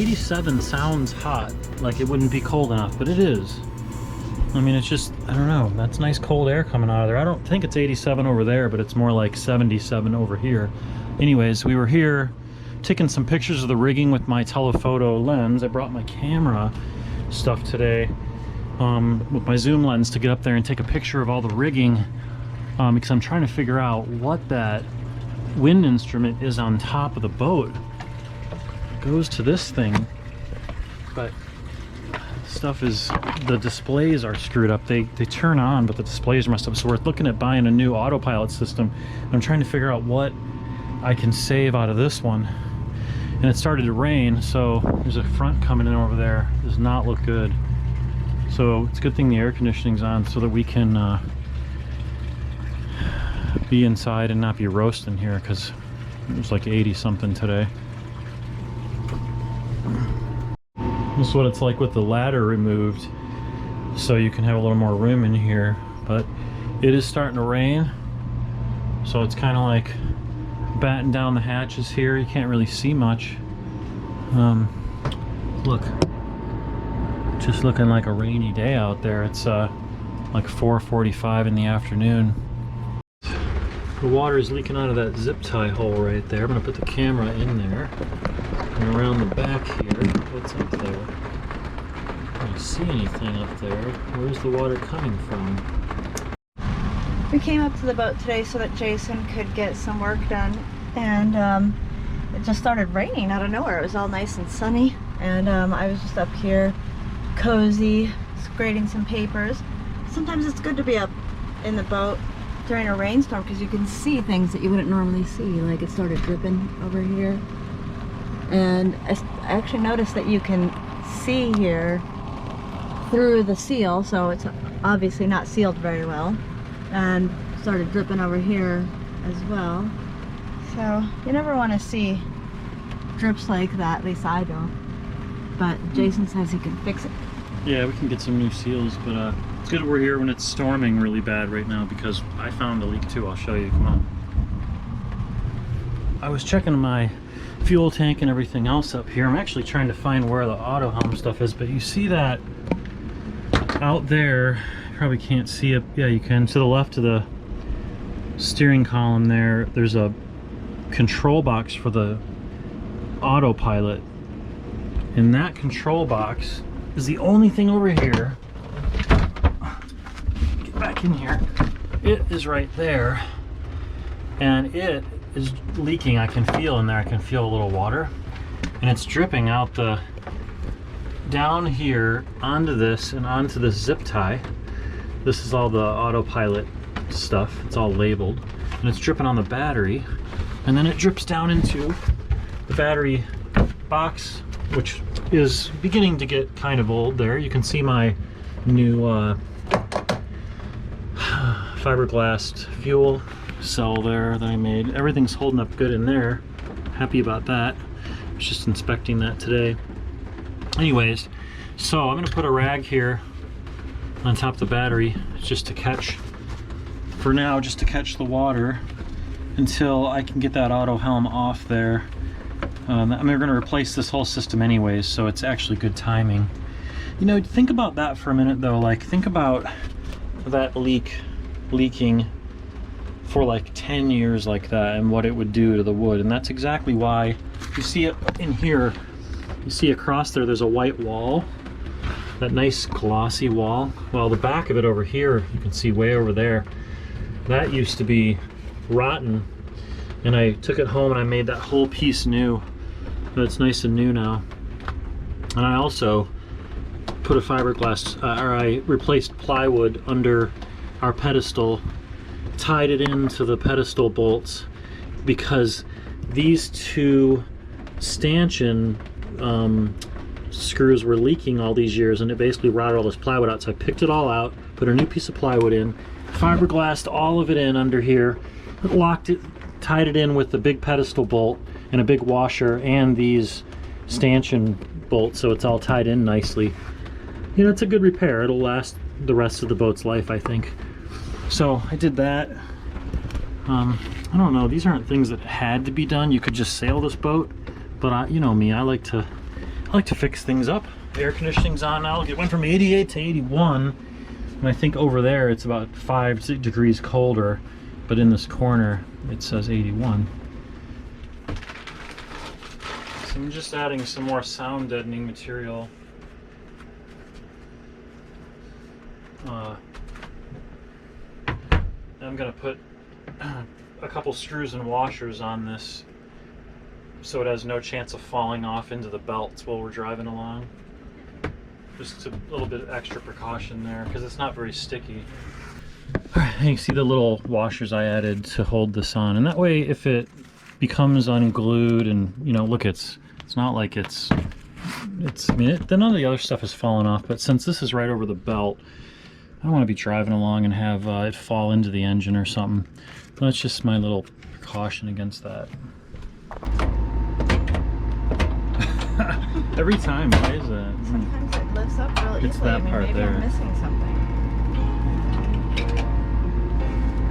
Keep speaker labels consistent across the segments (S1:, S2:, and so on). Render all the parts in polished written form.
S1: 87 sounds hot, like it wouldn't be cold enough, but it is. I mean, it's just, I don't know, that's nice cold air coming out of there. I don't think it's 87 over there, but it's more like 77 over here. Anyways, we were here taking some pictures of the rigging with my telephoto lens. I brought my camera stuff today with my zoom lens to get up there and take a picture of all the rigging because I'm trying to figure out what that wind instrument is on top of the boat. It goes to this thing, but stuff is, the displays are screwed up. They turn on, but the displays are messed up. So we're looking at buying a new autopilot system. I'm trying to figure out what I can save out of this one. And it started to rain, so there's a front coming in over there. Does not look good. So it's a good thing the air conditioning's on so that we can be inside and not be roasting here, because it was like 80 something today. This is what it's like with the ladder removed, so you can have a little more room in here. But it is starting to rain, so it's kind of like batten down the hatches here. You can't really see much. Look, just looking like a rainy day out there. It's like 4:45 in the afternoon. The water is leaking out of that zip tie hole right there. I'm gonna put the camera in there and around the back here. What's up there? I don't see anything up there. Where's the water coming from?
S2: We came up to the boat today so that Jason could get some work done, and it just started raining out of nowhere. It was all nice and sunny, and I was just up here cozy, grading some papers. Sometimes it's good to be up in the boat during a rainstorm because you can see things that you wouldn't normally see. Like it started dripping over here, and I actually noticed that you can see here through the seal, so it's obviously not sealed very well, and started dripping over here as well. So you never want to see drips like that, at least I don't, but Jason says he can fix it.
S1: Yeah, we can get some new seals, but it's good we're here when it's storming really bad right now, because I found a leak too. I'll show you. Come on. I was checking my fuel tank and everything else up here. I'm actually trying to find where the auto helm stuff is, but you see that out there? You probably can't see it. Yeah, you can. To the left of the steering column there's a control box for the autopilot, and that control box is the only thing over here. Get back in here. It is right there, and it is leaking. I can feel in there. I can feel a little water, and it's dripping out the down here onto this and onto this zip tie. This is all the autopilot stuff. It's all labeled, and it's dripping on the battery, and then it drips down into the battery box, which is beginning to get kind of old there. You can see my new fiberglass fuel cell there that I made. Everything's holding up good in there. Happy about that. I was just inspecting that today. Anyways, so I'm gonna put a rag here on top of the battery just to catch, for now, just to catch the water until I can get that auto helm off there. I mean, we're gonna replace this whole system anyways, so it's actually good timing. You know, think about that for a minute though. Like, think about that leaking for like 10 years like that and what it would do to the wood. And that's exactly why you see it in here. You see across there's a white wall, that nice glossy wall. Well, the back of it over here, you can see way over there, that used to be rotten, and I took it home and I made that whole piece new. But it's nice and new now. And I also put a fiberglass, or I replaced plywood under our pedestal, tied it into the pedestal bolts, because these two stanchion screws were leaking all these years, and it basically rotted all this plywood out. So I picked it all out, put a new piece of plywood in, fiberglassed all of it in under here, locked it, tied it in with the big pedestal bolt and a big washer and these stanchion bolts, so it's all tied in nicely. You know, it's a good repair. It'll last the rest of the boat's life, I think. So I did that. I don't know, these aren't things that had to be done. You could just sail this boat, but you know me, I like to I like to fix things up. The air conditioning's on now. It went from 88 to 81. And I think over there it's about 5 degrees colder, but in this corner it says 81. So I'm just adding some more sound deadening material. I'm gonna put a couple screws and washers on this so it has no chance of falling off into the belts while we're driving along. Just a little bit of extra precaution there because it's not very sticky. Alright, you see the little washers I added to hold this on, and that way if it becomes unglued and, you know, look, it's not like it's I mean, none of the other stuff has fallen off, but since this is right over the belt, I don't want to be driving along and have it fall into the engine or something. That's just my little precaution against that. Every time, why is that?
S2: Sometimes it lifts up real easily.
S1: It's that part
S2: maybe
S1: there.
S2: I'm missing something.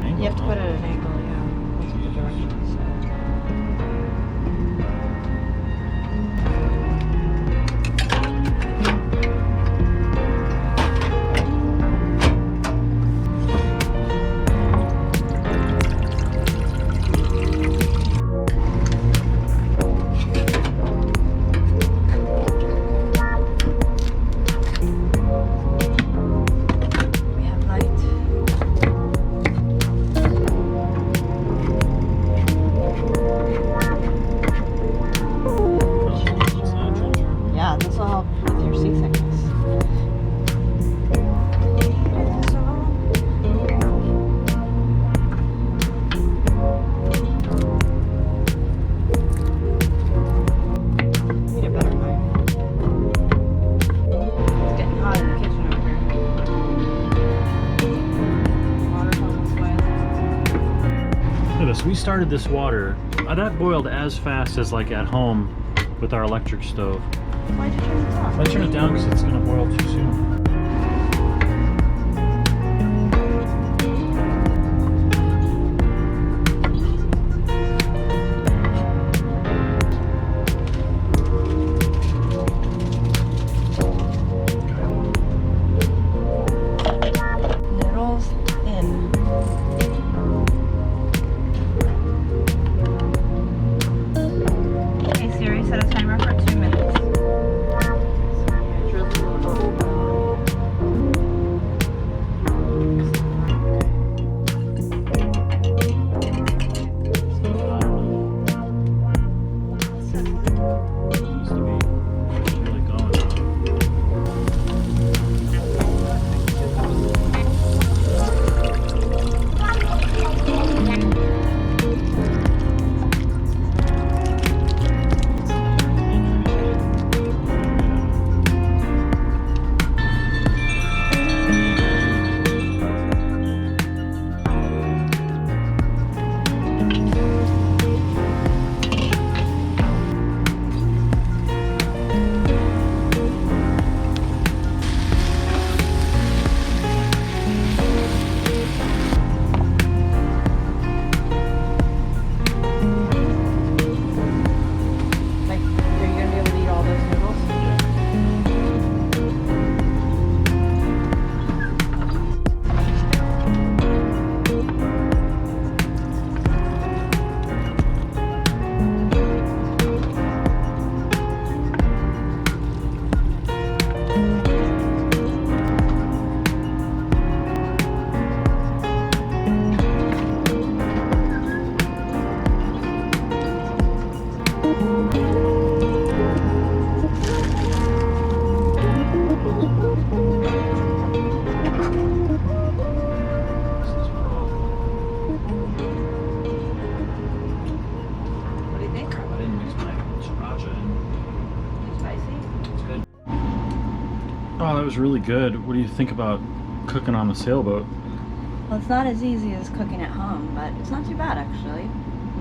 S1: Angle,
S2: You have to put it at an angle, yeah. That's what the directions say. We have light. Yeah, this will help with your seasickness. Need a better knife. It's getting hot in the kitchen over here. Water's almost boiling.
S1: Look at this. We started this water. That boiled as fast as like at home with our electric stove.
S2: Why'd you turn it off?
S1: I turn it down because it's going to boil too soon.
S2: Noodles in. Hey Siri, set a timer for 2 minutes.
S1: Needs to be really going.
S2: Like, are you gonna be able to eat all those noodles? What do you think?
S1: I didn't mix my sriracha in.
S2: Spicy?
S1: It's good. Oh, that was really good. What do you think about cooking on the sailboat?
S2: Well, it's not as easy as cooking at home, but it's not too bad actually.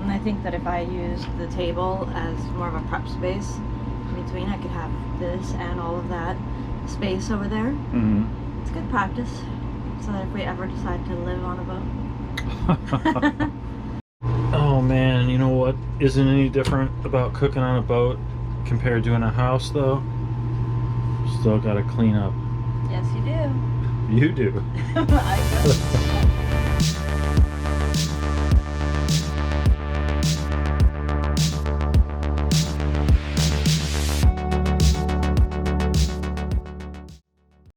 S2: And I think that if I used the table as more of a prep space in between, I could have this and all of that space over there.
S1: Mm-hmm.
S2: It's good practice, so that if we ever decide to live on a boat.
S1: Oh man, you know what isn't any different about cooking on a boat? compared to in a house though, still gotta clean up.
S2: Yes, you do.
S1: You do.
S2: I know.